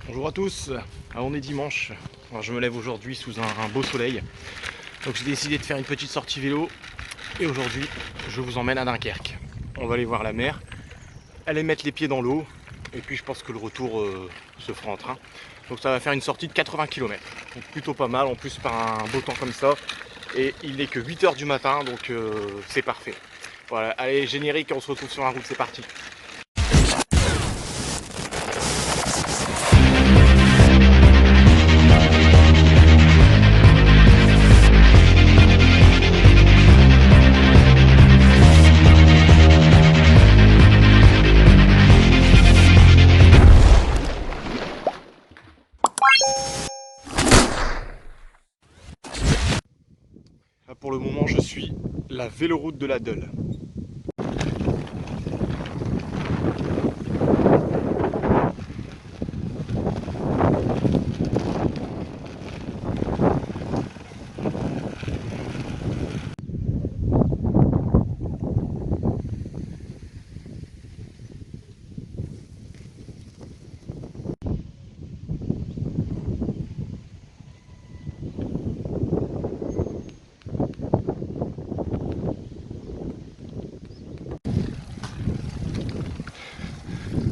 Bonjour à tous, on est dimanche. Alors, je me lève aujourd'hui sous un beau soleil. Donc j'ai décidé de faire une petite sortie vélo. Et aujourd'hui, je vous emmène à Dunkerque. On va aller voir la mer, aller mettre les pieds dans l'eau. Et puis je pense que le retour se fera en train. Donc ça va faire une sortie de 80 km. Donc plutôt pas mal, en plus par un beau temps comme ça. Et il n'est que 8 h du matin, donc c'est parfait. Voilà, allez, générique, on se retrouve sur la route, c'est parti. Là, pour le moment, je suis la véloroute de la Deule.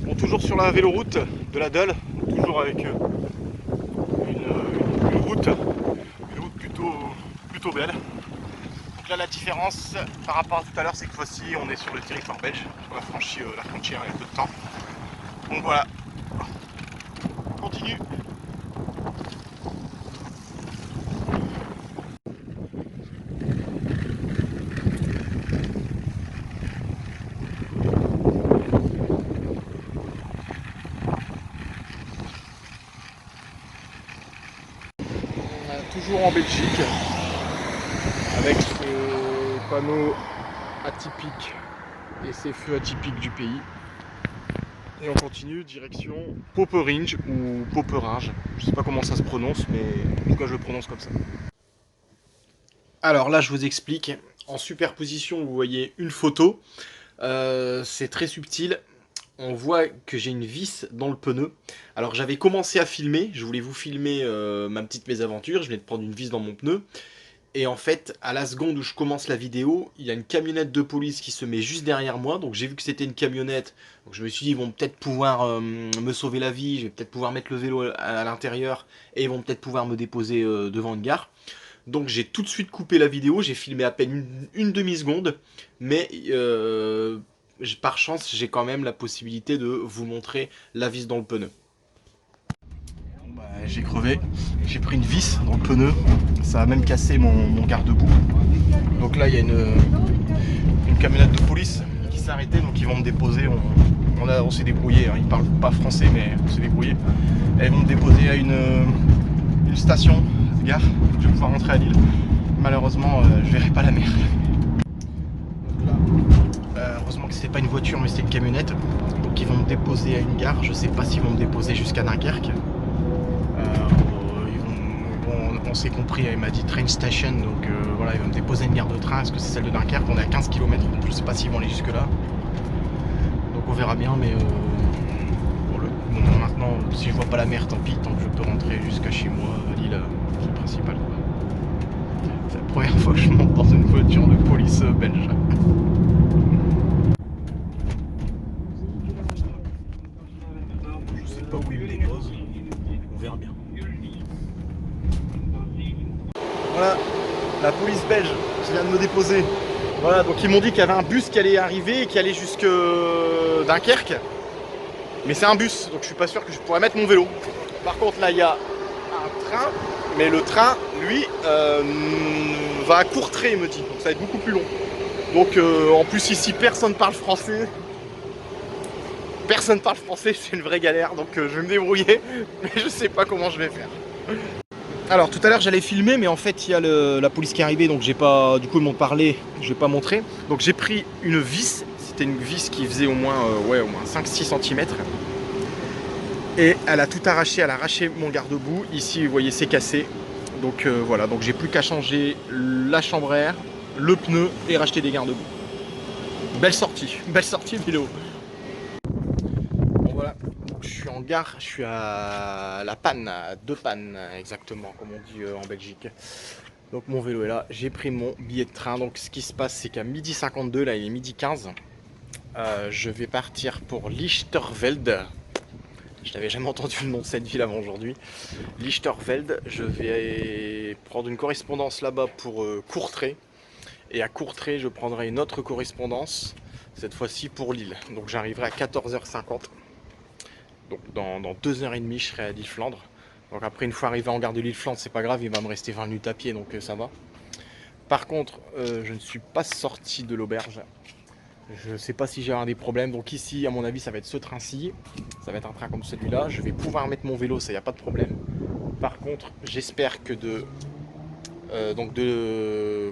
Bon, toujours sur la véloroute de la Deule, toujours avec une route plutôt belle. Donc là, la différence par rapport à tout à l'heure, c'est que voici on est sur le territoire belge. On a franchi la frontière il y a peu de temps. Donc voilà, on continue. Toujours en Belgique, avec ce panneau atypique et ces feux atypiques du pays. Et on continue direction Poperinge ou Poperinge. Je sais pas comment ça se prononce, mais en tout cas je le prononce comme ça. Alors là je vous explique. En superposition vous voyez une photo. C'est très subtil. On voit que j'ai une vis dans le pneu. Alors j'avais commencé à filmer, je voulais vous filmer ma petite mésaventure, je venais de prendre une vis dans mon pneu. Et en fait, à la seconde où je commence la vidéo, il y a une camionnette de police qui se met juste derrière moi. Donc j'ai vu que c'était une camionnette. Donc je me suis dit, ils vont peut-être pouvoir me sauver la vie. Je vais peut-être pouvoir mettre le vélo à l'intérieur. Et ils vont peut-être pouvoir me déposer devant une gare. Donc j'ai tout de suite coupé la vidéo. J'ai filmé à peine une demi-seconde. Mais par chance, j'ai quand même la possibilité de vous montrer la vis dans le pneu. Bon bah, j'ai crevé. J'ai pris une vis dans le pneu. Ça a même cassé mon garde-boue. Donc là, il y a une camionnette de police qui s'est arrêtée, donc ils vont me déposer. On s'est débrouillé, hein. Ils parlent pas français, mais on s'est débrouillé. Elles vont me déposer à une station de gare. Je vais pouvoir rentrer à Lille. Malheureusement, je verrai pas la mer. Donc là, heureusement que c'est pas une voiture, mais c'est une camionnette. Donc ils vont me déposer à une gare. Je sais pas s'ils vont me déposer jusqu'à Dunkerque. On s'est compris, il m'a dit train station, donc voilà, il va me déposer à une gare de train. Est-ce que c'est celle de Dunkerque? On est à 15 km, donc je sais pas s'ils vont aller jusque là. Donc on verra bien, mais pour le moment maintenant, si je vois pas la mer, tant pis, tant que je peux rentrer jusqu'à chez moi, à Lille, c'est le principal. C'est la première fois que je monte dans une voiture de police belge. Je sais pas où il me dépose, on verra bien. Voilà, la police belge qui vient de me déposer. Voilà, donc ils m'ont dit qu'il y avait un bus qui allait arriver et qui allait jusque Dunkerque. Mais c'est un bus, donc je suis pas sûr que je pourrais mettre mon vélo. Par contre là il y a un train, mais le train, lui, va à Courtrai, il me dit. Donc ça va être beaucoup plus long. Donc en plus ici personne parle français. Personne parle français, c'est une vraie galère. Donc je vais me débrouiller, mais je sais pas comment je vais faire. Alors tout à l'heure j'allais filmer, mais en fait il y a la police qui est arrivée, donc j'ai pas, du coup ils m'ont parlé, je vais pas montrer. Donc j'ai pris une vis, c'était une vis qui faisait au moins 5-6 cm. Et elle a tout arraché, elle a arraché mon garde-boue. Ici vous voyez c'est cassé. Donc voilà, donc j'ai plus qu'à changer la chambre à air, le pneu et racheter des garde-boue. Belle sortie vélo. Bon voilà, donc je suis en gare, je suis à la panne, à deux pannes exactement, comme on dit en Belgique. Donc mon vélo est là, j'ai pris mon billet de train. Donc ce qui se passe, c'est qu'à 12h52, là il est 12h15, je vais partir pour Lichtervelde. Je n'avais jamais entendu le nom de cette ville avant aujourd'hui. Lichtervelde, je vais prendre une correspondance là-bas pour Courtrai. Et à Courtrai, je prendrai une autre correspondance, cette fois-ci pour Lille. Donc j'arriverai à 14h50. Donc dans 2h30, je serai à Lille-Flandre. Donc après, une fois arrivé en gare de Lille-Flandre, c'est pas grave, il va me rester 20 minutes à pied, donc ça va. Par contre, je ne suis pas sorti de l'auberge. Je ne sais pas si j'ai un des problèmes. Donc ici, à mon avis, ça va être ce train-ci. Ça va être un train comme celui-là. Je vais pouvoir mettre mon vélo, ça, il n'y a pas de problème. Par contre, j'espère que de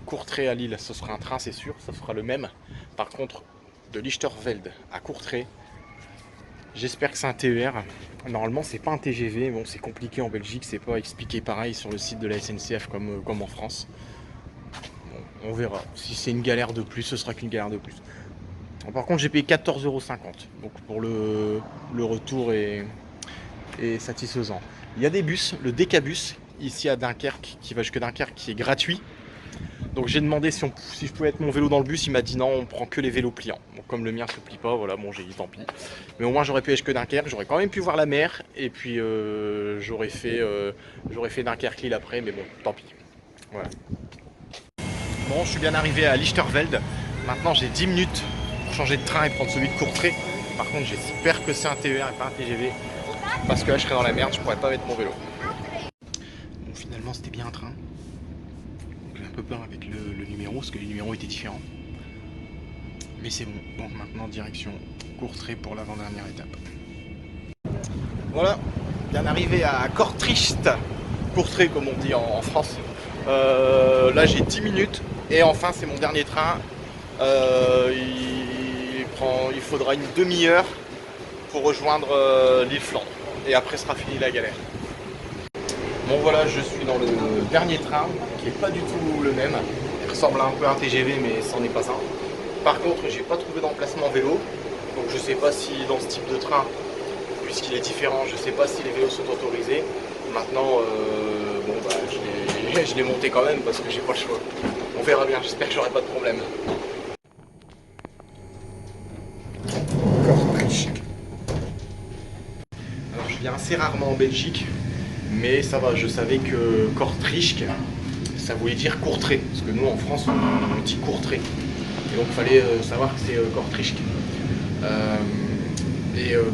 Courtrai à Lille, ce sera un train, c'est sûr. Ça sera le même. Par contre, de Lichtervelde à Courtrai, j'espère que c'est un TER. Normalement, c'est pas un TGV. Bon, c'est compliqué en Belgique. C'est pas expliqué pareil sur le site de la SNCF comme en France. Bon, on verra. Si c'est une galère de plus, ce sera qu'une galère de plus. Par contre, j'ai payé 14,50 €. Donc pour le retour est satisfaisant. Il y a des bus, le Decabus, ici à Dunkerque, qui va jusque Dunkerque, qui est gratuit. Donc j'ai demandé si je pouvais mettre mon vélo dans le bus. Il m'a dit non, on prend que les vélos pliants. Donc comme le mien ne se plie pas, voilà, bon j'ai dit tant pis. Mais au moins j'aurais pu aller jusque Dunkerque, j'aurais quand même pu voir la mer. Et puis j'aurais fait Dunkerque-Lille après, mais bon, tant pis. Voilà. Bon, je suis bien arrivé à Lichtervelde. Maintenant j'ai 10 minutes pour changer de train et prendre celui de Courtrai. Par contre, j'espère que c'est un TER et pas un TGV. Parce que là, je serais dans la merde, je pourrais pas mettre mon vélo. Bon, finalement, c'était bien un train. J'ai un peu peur avec le numéro, parce que les numéros étaient différents. Mais c'est bon. Donc maintenant, direction Courtrai pour l'avant-dernière étape. Voilà, bien arrivé à Kortrijk. Courtrai, comme on dit en France. Là, j'ai 10 minutes. Et enfin, c'est mon dernier train. Il faudra une demi-heure pour rejoindre l'île-Flandre. Et après sera fini la galère. Bon voilà, je suis dans le dernier train qui n'est pas du tout le même. Il ressemble un peu à un TGV mais c'en est pas un. Par contre, j'ai pas trouvé d'emplacement vélo. Donc je sais pas si dans ce type de train, puisqu'il est différent, je sais pas si les vélos sont autorisés. Maintenant, bon bah je l'ai monté quand même parce que j'ai pas le choix. On verra bien, j'espère que j'aurai pas de problème. Alors je viens assez rarement en Belgique, mais ça va, je savais que Kortrijk, ça voulait dire Courtrai, parce que nous en France on dit Courtrai. Et donc il fallait savoir que c'est Kortrijk.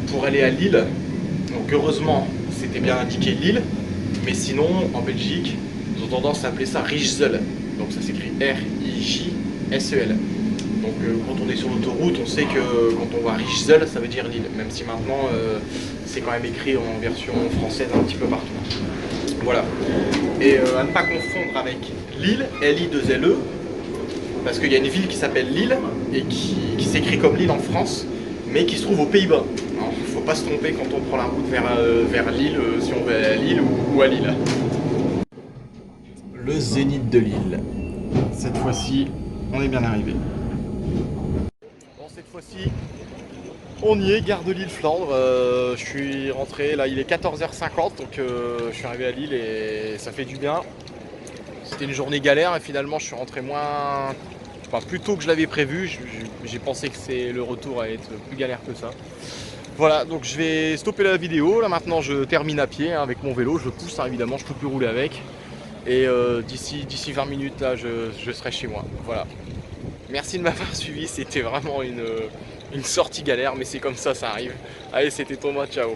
Pour aller à Lille, donc heureusement c'était bien indiqué Lille, mais sinon en Belgique ils ont tendance à appeler ça Rijssel, donc ça s'écrit R-I-J-S-E-L. Donc quand on est sur l'autoroute, on sait que quand on voit Rijssel, ça veut dire Lille, même si maintenant c'est quand même écrit en version française un petit peu partout. Voilà. Et à ne pas confondre avec Lille, L-I-2-L-E, parce qu'il y a une ville qui s'appelle Lille et qui s'écrit comme Lille en France, mais qui se trouve aux Pays-Bas. Il ne faut pas se tromper quand on prend la route vers Lille, si on va à Lille ou à Lille. Le Zénith de Lille. Cette fois-ci, on est bien arrivé. Bon, cette fois-ci, on y est, gare de Lille-Flandre. Je suis rentré, là il est 14h50, donc je suis arrivé à Lille et ça fait du bien. C'était une journée galère et finalement je suis rentré plus tôt que je l'avais prévu. J'ai pensé que le retour allait être plus galère que ça. Voilà, donc je vais stopper la vidéo. Là maintenant je termine à pied avec mon vélo, je pousse évidemment, je peux plus rouler avec. Et d'ici 20 minutes là je serai chez moi. Voilà. Merci de m'avoir suivi, c'était vraiment une sortie galère, mais c'est comme ça arrive. Allez, c'était Thomas, ciao.